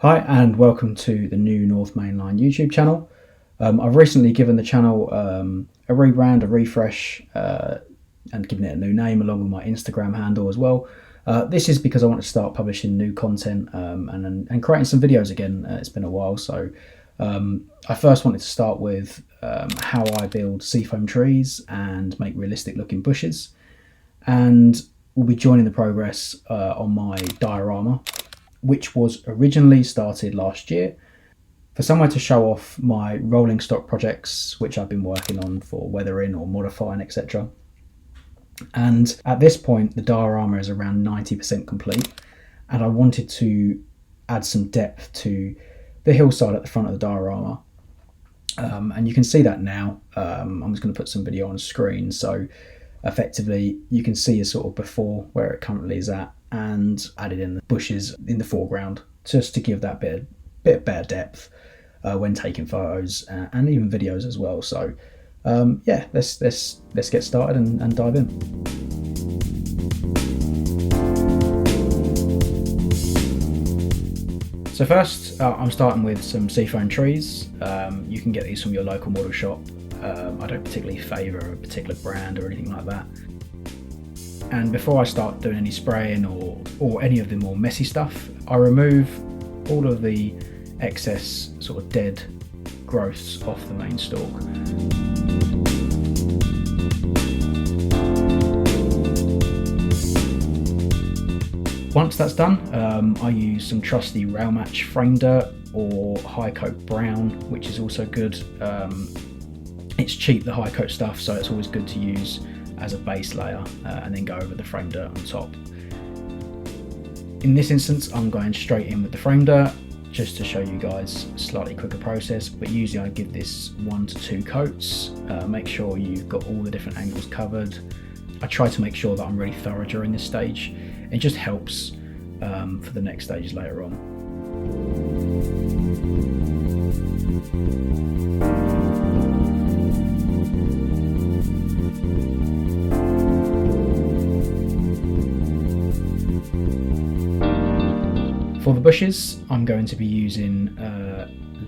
Hi and welcome to the new North Mainline YouTube channel. I've recently given the channel a rebrand, a refresh, and given it a new name along with my Instagram handle as well. This is because I want to start publishing new content and creating some videos again. It's been a while, so I first wanted to start with how I build seafoam trees and make realistic looking bushes, and we'll be joining the progress on my diorama, which was originally started last year for somewhere to show off my rolling stock projects, which I've been working on for weathering or modifying, etc. And at this point, the diorama is around 90% complete, and I wanted to add some depth to the hillside at the front of the diorama. And you can see that now. I'm just going to put some video on screen, so effectively you can see a sort of before where it currently is at, and added in the bushes in the foreground just to give that bit better depth when taking photos and even videos as well. So yeah, let's get started and dive in. So first, I'm starting with some seafoam trees. You can get these from your local model shop. I don't particularly favour a particular brand or anything like that. And before I start doing any spraying or any of the more messy stuff, I remove all of the excess sort of dead growths off the main stalk. Once that's done, I use some trusty rail match frame dirt or high coat brown, which is also good. It's cheap, the high coat stuff, so it's always good to use as a base layer and then go over the frame dirt on top. In this instance, I'm going straight in with the frame dirt just to show you guys a slightly quicker process, but usually I give this 1 to 2 coats. Make sure you've got all the different angles covered. I try to make sure that I'm really thorough during this stage. It just helps for the next stages later on. For the bushes, I'm going to be using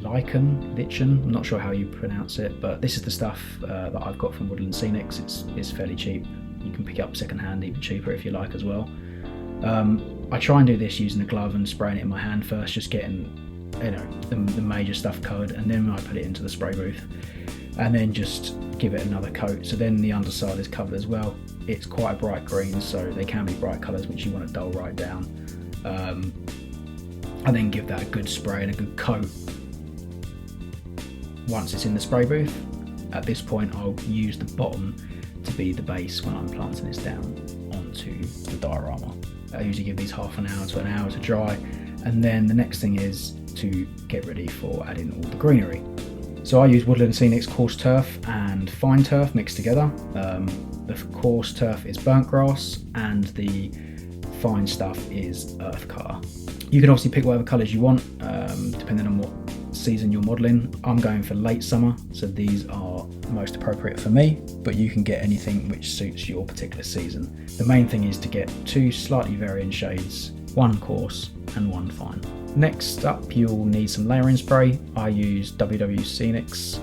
lichen, I'm not sure how you pronounce it, but this is the stuff that I've got from Woodland Scenics. It's fairly cheap. You can pick it up second hand, even cheaper if you like as well. I try and do this using a glove and spraying it in my hand first, just getting the major stuff covered, and then I put it into the spray booth and then just give it another coat. So then the underside is covered as well. It's quite a bright green, so they can be bright colours which you want to dull right down. I then give that a good spray and a good coat. Once it's in the spray booth, at this point I'll use the bottom to be the base when I'm planting this down onto the diorama. I usually give these half an hour to an hour to dry, and then the next thing is to get ready for adding all the greenery. So I use Woodland Scenics coarse turf and fine turf mixed together. The coarse turf is burnt grass and the fine stuff is earth car. You can obviously pick whatever colours you want, depending on what season you're modelling. I'm going for late summer, so these are most appropriate for me, but you can get anything which suits your particular season. The main thing is to get 2 slightly varying shades, 1 coarse and 1 fine. Next up, you'll need some layering spray. I use WW Scenics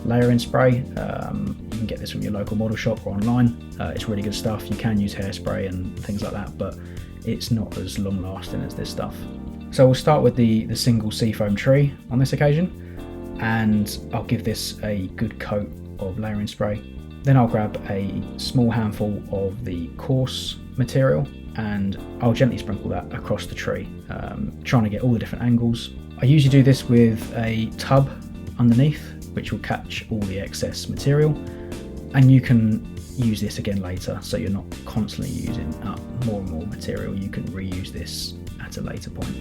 layering spray. You can get this from your local model shop or online. It's really good stuff. You can use hairspray and things like that, but it's not as long lasting as this stuff. So we'll start with the single seafoam tree on this occasion, and I'll give this a good coat of layering spray. Then I'll grab a small handful of the coarse material and I'll gently sprinkle that across the tree, trying to get all the different angles. I usually do this with a tub underneath, which will catch all the excess material, and you can use this again later, so you're not constantly using up more and more material. You can reuse this at a later point.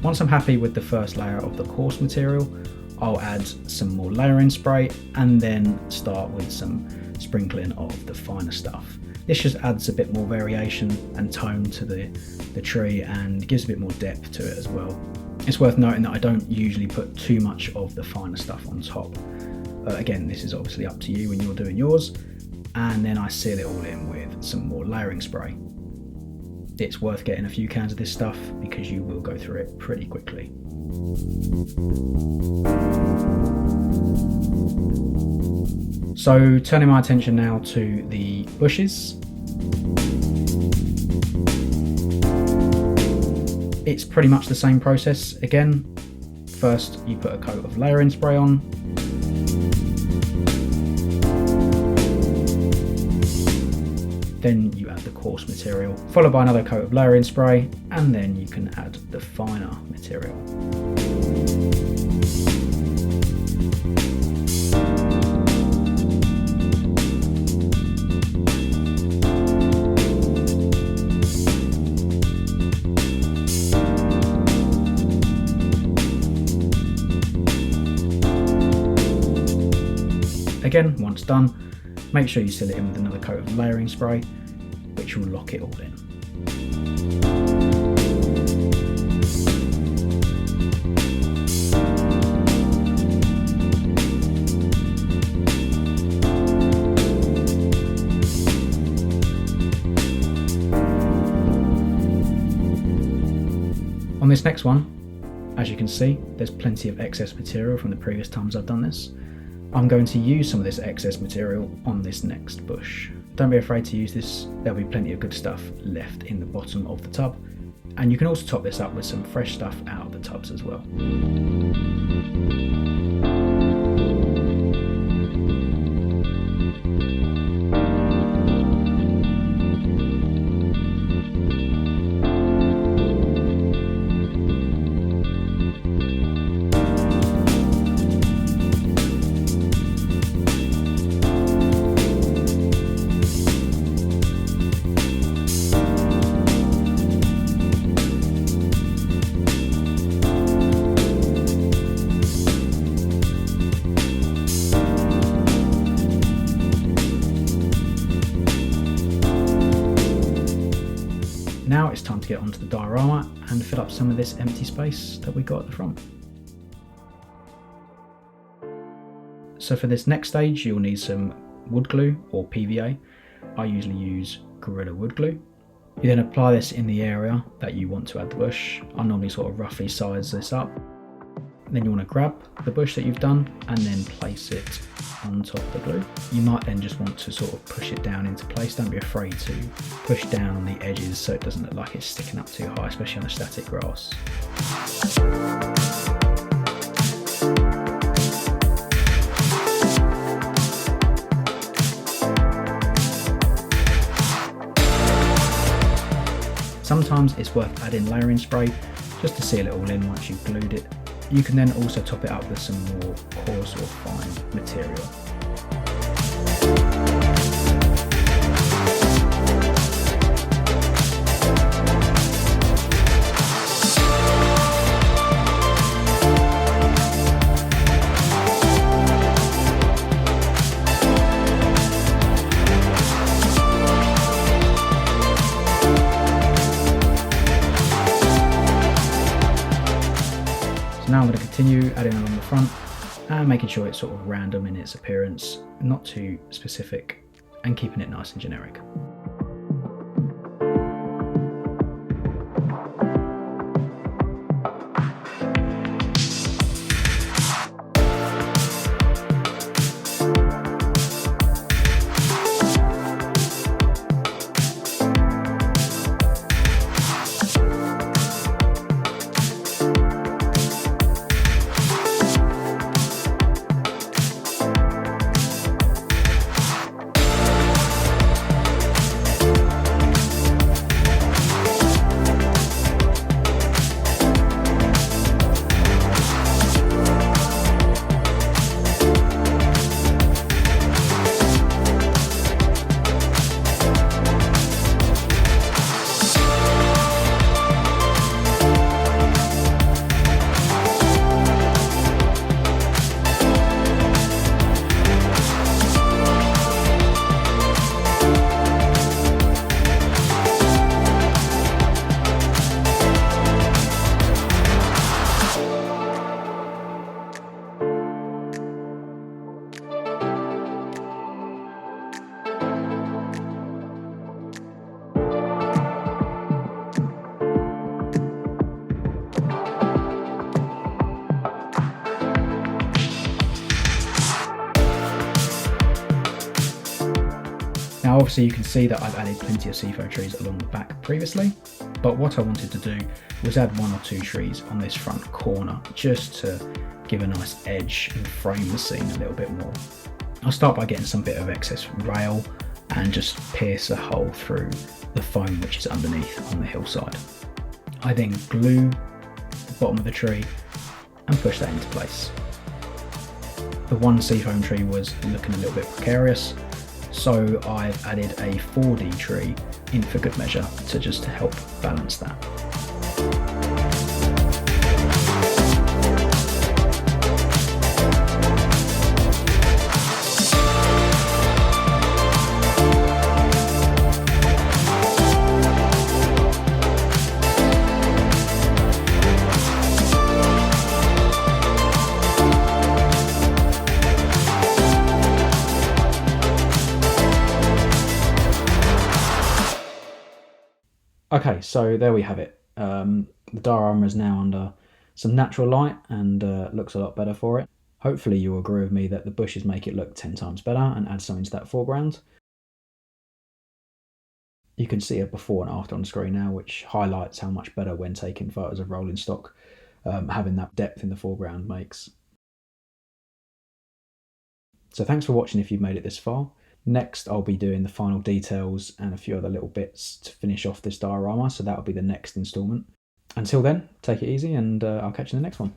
Once I'm happy with the first layer of the coarse material, I'll add some more layering spray and then start with some sprinkling of the finer stuff. This just adds a bit more variation and tone to the tree and gives a bit more depth to it as well. It's worth noting that I don't usually put too much of the finer stuff on top. Again, this is obviously up to you when you're doing yours. and then I seal it all in with some more layering spray. It's worth getting a few cans of this stuff because you will go through it pretty quickly. So turning my attention now to the bushes. It's pretty much the same process again. First you put a coat of layering spray on. Then you add the coarse material, followed by another coat of layering spray, and then you can add the finer material. Again, once done, make sure you seal it in with another coat of layering spray, which will lock it all in. On this next one, as you can see, there's plenty of excess material from the previous times I've done this. I'm going to use some of this excess material on this next bush. Don't be afraid to use this, there'll be plenty of good stuff left in the bottom of the tub, and you can also top this up with some fresh stuff out of the tubs as well. Now it's time to get onto the diorama and fill up some of this empty space that we got at the front. So for this next stage you'll need some wood glue or PVA. I usually use Gorilla wood glue. You then apply this in the area that you want to add the bush. I normally sort of roughly size this up. Then you want to grab the bush that you've done and then place it on top of the glue. You might then just want to sort of push it down into place. Don't be afraid to push down on the edges so it doesn't look like it's sticking up too high, especially on a static grass. Sometimes it's worth adding layering spray just to seal it all in once you've glued it. You can then also top it up with some more coarse or fine material. Now I'm going to continue adding along the front and making sure it's sort of random in its appearance, not too specific, and keeping it nice and generic. Now obviously you can see that I've added plenty of seafoam trees along the back previously, but what I wanted to do was add 1 or 2 trees on this front corner just to give a nice edge and frame the scene a little bit more. I'll start by getting some bit of excess rail and just pierce a hole through the foam which is underneath on the hillside. I then glue the bottom of the tree and push that into place. The one seafoam tree was looking a little bit precarious, so I've added a 4D tree in for good measure to help balance that. Okay, so there we have it. The diorama is now under some natural light and looks a lot better for it. Hopefully you'll agree with me that the bushes make it look 10 times better and add something to that foreground. You can see a before and after on the screen now, which highlights how much better when taking photos of rolling stock, having that depth in the foreground makes. So thanks for watching if you've made it this far. Next, I'll be doing the final details and a few other little bits to finish off this diorama, so that'll be the next instalment. Until then, take it easy and I'll catch you in the next one.